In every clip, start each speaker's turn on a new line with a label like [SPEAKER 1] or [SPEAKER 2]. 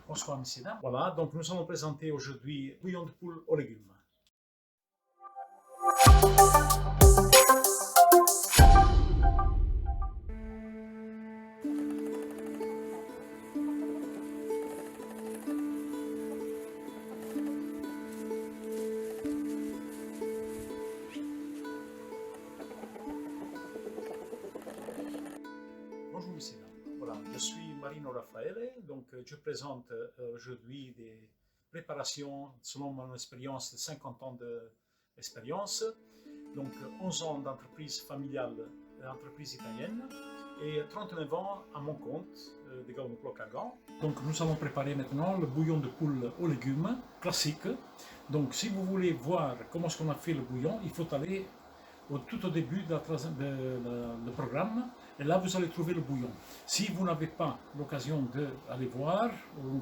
[SPEAKER 1] Bonsoir, messieurs, dames. Voilà, donc nous allons présenter aujourd'hui bouillon de poule aux légumes. Bonjour, messieurs, dames. Voilà, je suis Marino Raffaele, donc je présente aujourd'hui des préparations selon mon expérience de 50 ans d'expérience, donc 11 ans d'entreprise familiale, entreprise italienne, et 39 ans à mon compte de Gaunoplo Kagan. Donc nous allons préparer maintenant le bouillon de poule aux légumes classique. Donc si vous voulez voir comment est-ce qu'on a fait le bouillon, il faut aller tout au début du programme, et là vous allez trouver le bouillon. Si vous n'avez pas l'occasion d'aller voir, vous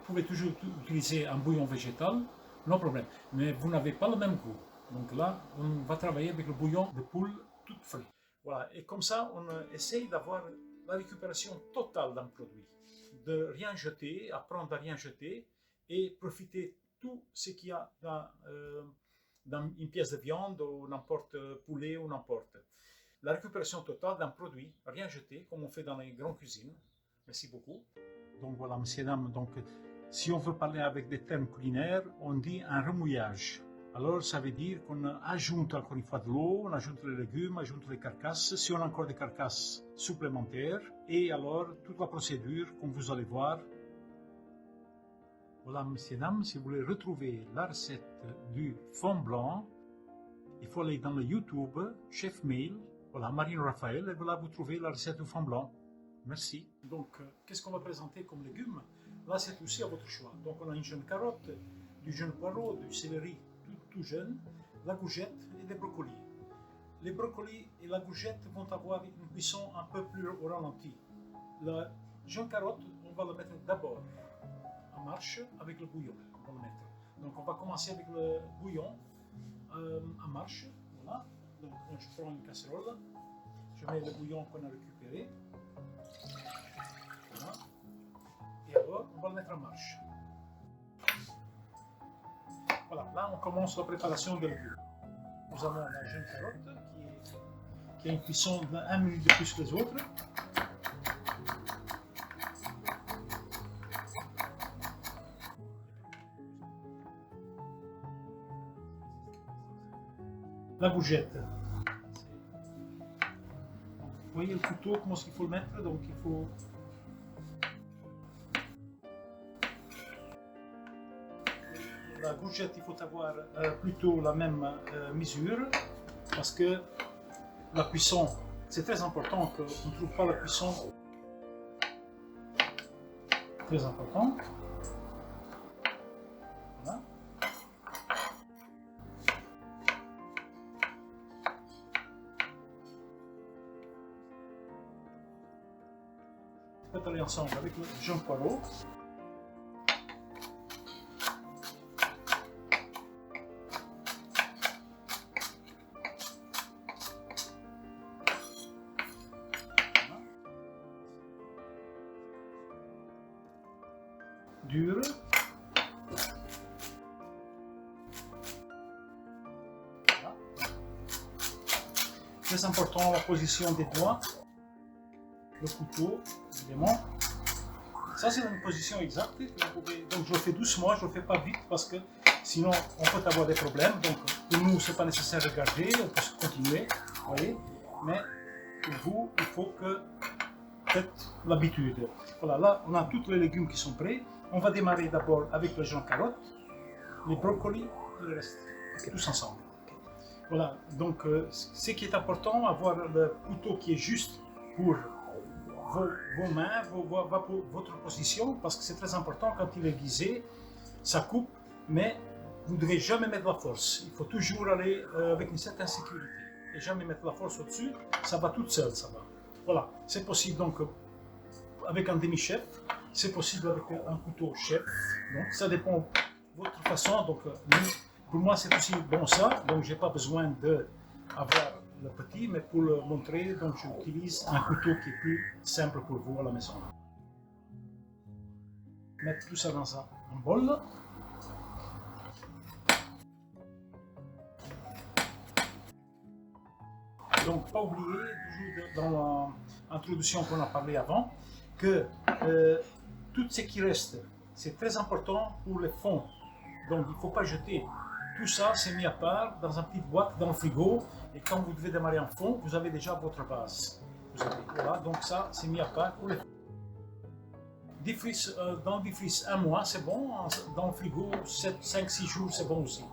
[SPEAKER 1] pouvez toujours utiliser un bouillon végétal, non problème, mais vous n'avez pas le même goût. Donc là, on va travailler avec le bouillon de poule tout frais. Voilà, et comme ça, on essaye d'avoir la récupération totale d'un produit, de rien jeter, apprendre à rien jeter, et profiter tout ce qu'il y a dans une pièce de viande ou n'importe poulet ou n'importe. La récupération totale d'un produit, rien jeter, comme on fait dans les grandes cuisines. Merci beaucoup. Donc voilà, messieurs, dames, donc, si on veut parler avec des termes culinaires, on dit un remouillage. Alors ça veut dire qu'on ajoute encore une fois de l'eau, on ajoute les légumes, on ajoute les carcasses, si on a encore des carcasses supplémentaires, et alors toute la procédure, comme vous allez voir. Voilà, messieurs, dames, si vous voulez retrouver la recette du fond blanc, il faut aller dans le YouTube, Chef Mail, voilà, Marino Raffaele, et voilà, vous trouvez la recette du fond blanc. Merci. Donc, qu'est-ce qu'on va présenter comme légumes? Là, c'est aussi à votre choix. Donc, on a une jeune carotte, du jeune poireau, du céleri tout jeune, la courgette et des brocolis. Les brocolis et la courgette vont avoir une cuisson un peu plus au ralenti. La jeune carotte, on va la mettre d'abord en marche avec le bouillon. On va le mettre. Donc on va commencer avec le bouillon en marche. Voilà. Donc je prends une casserole, je mets le bouillon qu'on a récupéré. Voilà. Et alors on va le mettre en marche. Voilà, là on commence la préparation de légumes. Nous avons la jeune carotte qui a une cuisson de 1 minute de plus que les autres. La courgette. Vous voyez le couteau, comment est-ce qu'il faut le mettre, donc il faut... La courgette, il faut avoir plutôt la même mesure, parce que la cuisson, c'est très important qu'on ne trouve pas la cuisson très importante. Voilà. On peut aller ensemble avec le jaune poireau. Dur. Voilà. Très important la position des doigts, le couteau, évidemment. Ça c'est une position exacte que vous pouvez. Donc je le fais doucement, je ne le fais pas vite parce que sinon on peut avoir des problèmes. Donc pour nous c'est pas nécessaire de garder, on peut continuer, vous voyez. Mais pour vous, il faut que faites l'habitude. Voilà, là on a tous les légumes qui sont prêts. On va démarrer d'abord avec le jaune carotte, les brocolis et le reste, tous ensemble. Voilà, donc ce qui est important, avoir le couteau qui est juste pour vos mains, votre position, parce que c'est très important quand il est aiguisé, ça coupe, mais vous ne devez jamais mettre la force. Il faut toujours aller avec une certaine sécurité et jamais mettre la force au-dessus, ça va toute seule, ça va. Voilà, c'est possible donc avec un demi-chef, c'est possible avec un couteau chef, donc ça dépend de votre façon. Donc pour moi c'est aussi bon ça, donc j'ai pas besoin d'avoir le petit, mais pour le montrer, donc j'utilise un couteau qui est plus simple pour vous à la maison. mettre tout ça dans un bol. Donc, pas oublier, toujours dans l'introduction qu'on a parlé avant, que tout ce qui reste, c'est très important pour les fonds. Donc, il ne faut pas jeter. Tout ça, c'est mis à part dans une petite boîte dans le frigo. Et quand vous devez démarrer en fond, vous avez déjà votre base. Voilà, donc ça, c'est mis à part pour les fonds. Dans le defrice, un mois, c'est bon. Dans le frigo, 5-6 jours, c'est bon aussi.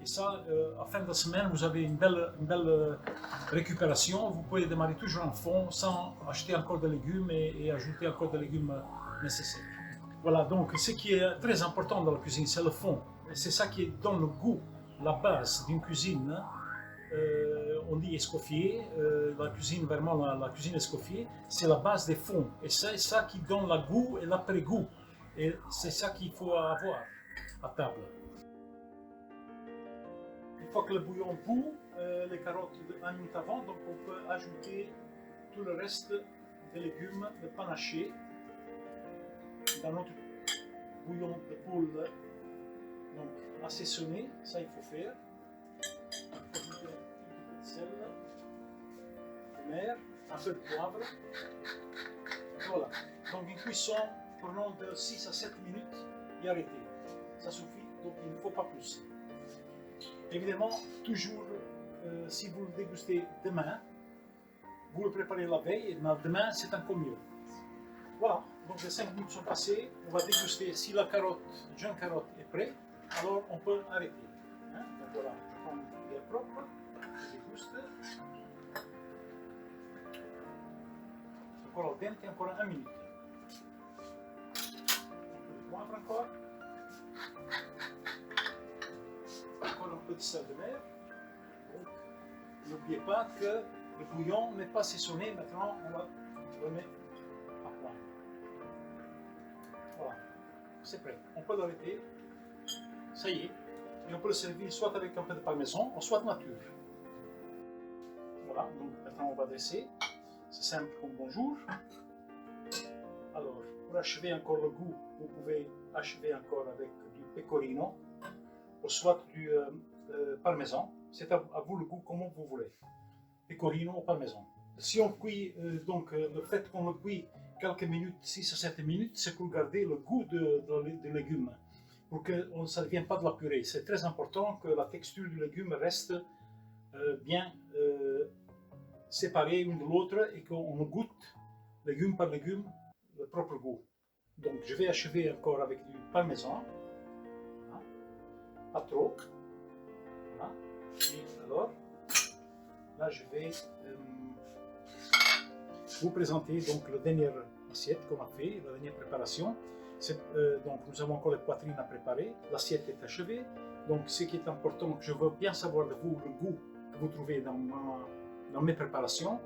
[SPEAKER 1] Et ça, à fin de la semaine, vous avez une belle récupération. Vous pouvez démarrer toujours en fond sans acheter encore des légumes et ajouter encore des légumes nécessaires. Voilà, donc ce qui est très important dans la cuisine, c'est le fond. C'est ça qui donne le goût, la base d'une cuisine. On dit Escoffier, la cuisine, vraiment la cuisine Escoffier, c'est la base des fonds. Et c'est ça qui donne le goût et l'après-goût. Et c'est ça qu'il faut avoir à table. Une fois que le bouillon bout, les carottes un minute avant, donc on peut ajouter tout le reste des légumes, de panaché, dans notre bouillon de poule, donc assaisonné, ça il faut faire. Il faut ajouter un petit peu de sel, de mer, un peu de poivre. Voilà, donc une cuisson prenant de 6 à 7 minutes et arrêter. Ça suffit, donc il ne faut pas plus. Évidemment, toujours, si vous le dégustez demain, vous le préparez la veille, et demain, c'est encore mieux. Voilà, donc les 5 minutes sont passées, on va déguster. Si la jeune carotte est prête, alors on peut arrêter. Hein? Donc voilà, je prends une cuillère propre, je déguste. Encore al dente, encore 1 minute. Un peu de poivre encore. Un peu de sel de mer. N'oubliez pas que le bouillon n'est pas assaisonné. Maintenant, on va remettre à point. Voilà, c'est prêt. On peut l'arrêter. Ça y est. Et on peut le servir soit avec un peu de parmesan, soit nature. Voilà, donc maintenant on va dresser. C'est simple comme bonjour. Alors, pour achever encore le goût, vous pouvez achever encore avec du pecorino, ou soit du parmesan. C'est à vous le goût comme vous voulez. Pecorino ou parmesan. Si on cuit, le fait qu'on le cuit quelques minutes, 6 à 7 minutes, c'est pour garder le goût des légumes. Pour que ça ne devienne pas de la purée. C'est très important que la texture du légume reste bien séparée l'une de l'autre et qu'on goûte, légume par légume, le propre goût. Donc je vais achever encore avec du parmesan. Voilà. Pas trop. Voilà. Et alors, là je vais vous présenter donc la dernière assiette qu'on a fait, la dernière préparation. Donc nous avons encore les poitrines à préparer, l'assiette est achevée. Donc ce qui est important, je veux bien savoir de vous le goût que vous trouvez dans mes préparations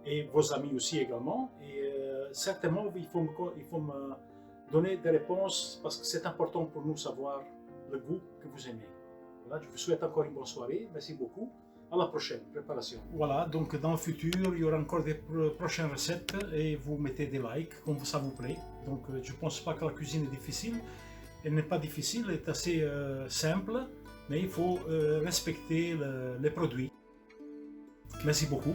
[SPEAKER 1] et vos amis aussi également. Et certainement il faut me donner des réponses parce que c'est important pour nous savoir le goût que vous aimez. Voilà, je vous souhaite encore une bonne soirée, merci beaucoup. À la prochaine préparation. Voilà, donc dans le futur, il y aura encore des prochaines recettes et vous mettez des likes comme ça vous plaît. Donc je ne pense pas que la cuisine est difficile. Elle n'est pas difficile, elle est assez simple, mais il faut respecter les produits. Merci beaucoup.